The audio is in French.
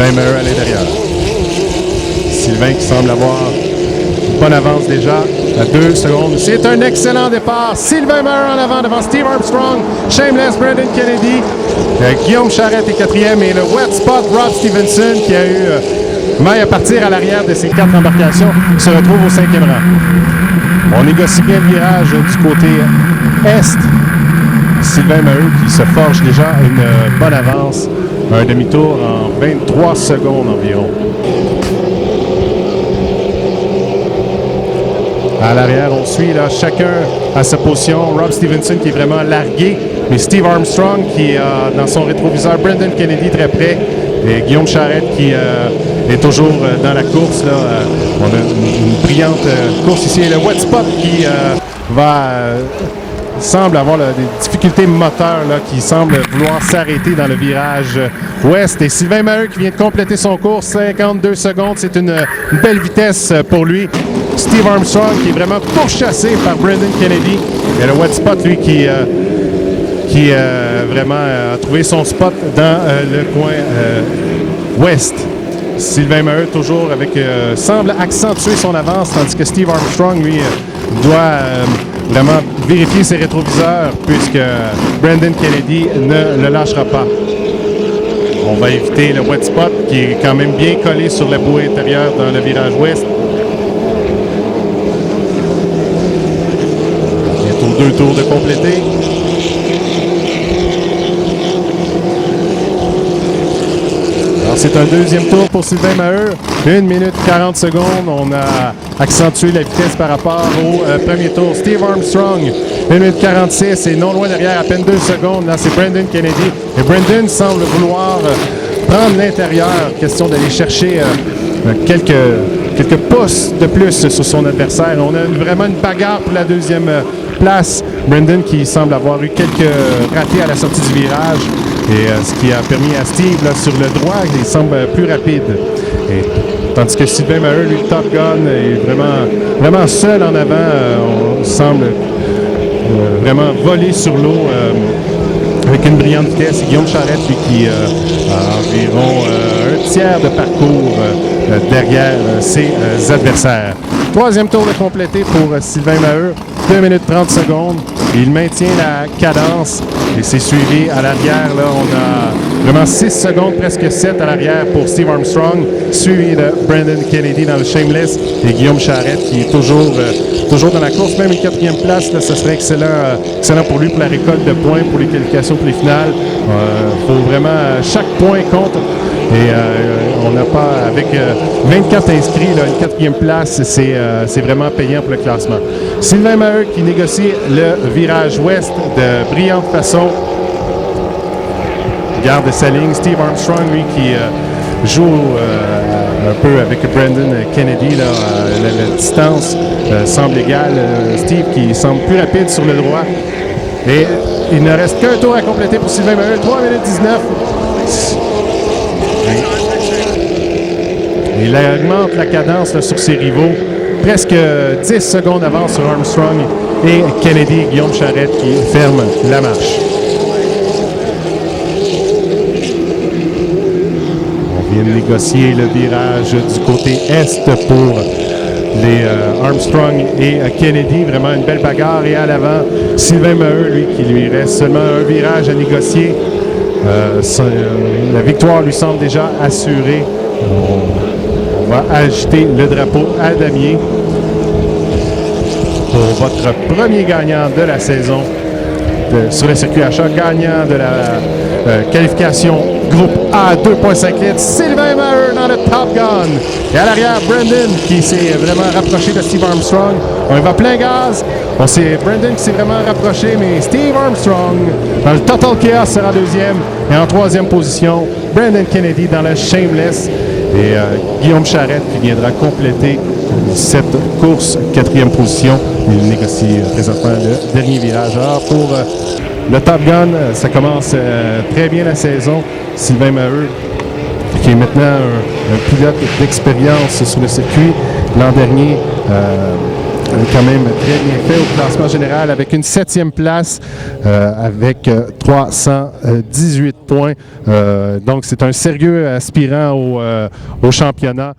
Sylvain Maheu à l'intérieur. Sylvain qui semble avoir une bonne avance déjà à 2 secondes. C'est un excellent départ. Sylvain Maheu en avant devant Steve Armstrong, Shameless, Brendan Kennedy. Guillaume Charette est 4e et le wet spot Rob Stevenson qui a eu maille à partir à l'arrière de ses 4 embarcations se retrouve au 5e rang. On négocie bien le virage du côté est. Sylvain Maheu qui se forge déjà une bonne avance, un demi-tour en 23 secondes environ. À l'arrière, on suit là, chacun à sa position. Rob Stevenson qui est vraiment largué, mais Steve Armstrong qui a dans son rétroviseur Brendan Kennedy très près et Guillaume Charette qui est toujours dans la course. Là. On a une brillante course ici. Et le wet spot qui semble avoir des difficultés moteurs là, qui semble vouloir s'arrêter dans le virage ouest. Et Sylvain Maheu qui vient de compléter son cours, 52 secondes. C'est une belle vitesse pour lui. Steve Armstrong qui est vraiment pourchassé par Brendan Kennedy. Et le wet spot, lui, qui vraiment a trouvé son spot dans le coin ouest. Sylvain Maheu toujours semble accentuer son avance, tandis que Steve Armstrong, lui, doit vraiment vérifier ses rétroviseurs puisque Brendan Kennedy ne le lâchera pas. On va éviter le wet spot qui est quand même bien collé sur la bouée intérieure dans le virage ouest. Bientôt 2 tours de compléter. C'est un deuxième tour pour Sylvain Maheu. 1 minute 40 secondes. On a accentué la vitesse par rapport au premier tour. Steve Armstrong, 1 minute 46 et non loin derrière, à peine 2 secondes. Là, c'est Brendan Kennedy. Et Brendan semble vouloir prendre l'intérieur. Question d'aller chercher quelques pouces de plus sur son adversaire. On a vraiment une bagarre pour la deuxième place. Brendan qui semble avoir eu quelques ratés à la sortie du virage. Et ce qui a permis à Steve, là, sur le droit, il semble plus rapide. Et, tandis que Sylvain Maheu, lui, le Top Gun, est vraiment seul en avant. On semble vraiment voler sur l'eau avec une brillante vitesse. Guillaume Charette, lui, qui a environ un tiers de parcours derrière ses adversaires. Troisième tour de complété pour Sylvain Maheu. 2 minutes 30 secondes. Il maintient la cadence et c'est suivi à l'arrière. Là, on a vraiment 6 secondes, presque 7 à l'arrière pour Steve Armstrong, suivi de Brendan Kennedy dans le Shameless et Guillaume Charette qui est toujours dans la course. Même une 4e place, là, ce serait excellent pour lui pour la récolte de points, pour les qualifications pour les finales. Faut vraiment, chaque point compte. Et on n'a pas, avec 24 inscrits, là, une 4e place, c'est vraiment payant pour le classement. Sylvain Maheu qui négocie le virage ouest de brillante façon. Garde sa ligne. Steve Armstrong, lui, qui joue un peu avec Brendan Kennedy. Là, la distance semble égale. Steve qui semble plus rapide sur le droit. Et il ne reste qu'un tour à compléter pour Sylvain Maheu. 3 minutes 19. Il augmente la cadence là, sur ses rivaux. Presque 10 secondes d'avance sur Armstrong et Kennedy, Guillaume Charette qui ferme la marche. On vient de négocier le virage du côté est pour les Armstrong et Kennedy. Vraiment une belle bagarre. Et à l'avant, Sylvain Maheu, lui, qui lui reste seulement un virage à négocier. La victoire lui semble déjà assurée. On va agiter le drapeau à damier pour votre premier gagnant de la saison sur le circuit achat, gagnant de la qualification groupe A 2.5 litres, Sylvain Maheu dans le Top Gun. Et à l'arrière, Brendan qui s'est vraiment rapproché de Steve Armstrong. On va plein gaz. Brendan qui s'est vraiment rapproché, mais Steve Armstrong dans le Total Chaos sera deuxième. Et en troisième position, Brendan Kennedy dans le Shameless. Et Guillaume Charette qui viendra compléter cette course, 4e position. Il négocie présentement le dernier virage. Alors pour le Top Gun, ça commence très bien la saison. Sylvain Maheu, qui est maintenant un pilote d'expérience sur le circuit. L'an dernier, quand même très bien fait au classement général avec une 7e place avec 318 points. Donc, c'est un sérieux aspirant au championnat.